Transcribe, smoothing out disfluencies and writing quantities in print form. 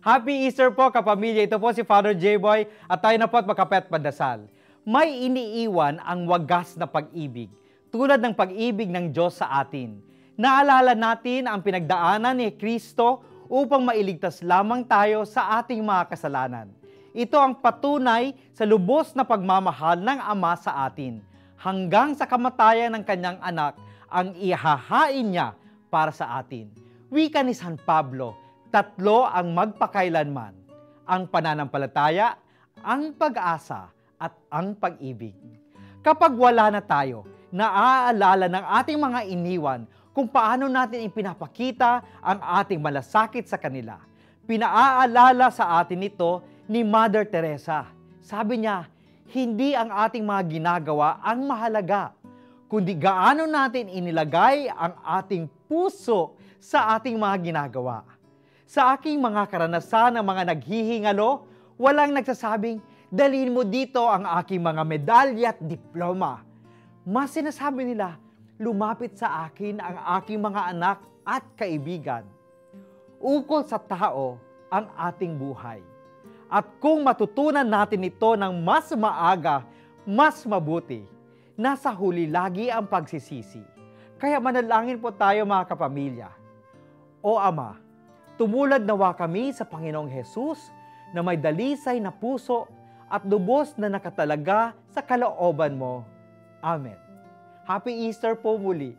Happy Easter po kapamilya. Ito po si Father J-Boy at tayo na po at makapet pandasal. May iniiwan ang wagas na pag-ibig, tulad ng pag-ibig ng Diyos sa atin. Naalala natin ang pinagdaanan ni Kristo upang mailigtas lamang tayo sa ating mga kasalanan. Ito ang patunay sa lubos na pagmamahal ng Ama sa atin. Hanggang sa kamatayan ng kanyang anak, ang ihahain niya para sa atin. Wika ni San Pablo, tatlo ang magpakailanman, ang pananampalataya, ang pag-asa, at ang pag-ibig. Kapag wala na tayo, naaalala ng ating mga iniwan kung paano natin ipinapakita ang ating malasakit sa kanila. Pinaaalala sa atin ito ni Mother Teresa. Sabi niya, hindi ang ating mga ginagawa ang mahalaga, kundi gaano natin inilagay ang ating puso sa ating mga ginagawa. Sa aking mga karanasan ng mga naghihingalo, walang nagsasabing, dalhin mo dito ang aking mga medalya at diploma. Mas sinasabi nila, lumapit sa akin ang aking mga anak at kaibigan. Ukol sa tao ang ating buhay. At kung matutunan natin ito ng mas maaga, mas mabuti, nasa huli lagi ang pagsisisi. Kaya manalangin po tayo mga kapamilya. O Ama, tumulad nawa kami sa Panginoong Hesus na may dalisay na puso at lubos na nakatalaga sa kalooban mo. Amen. Happy Easter po muli.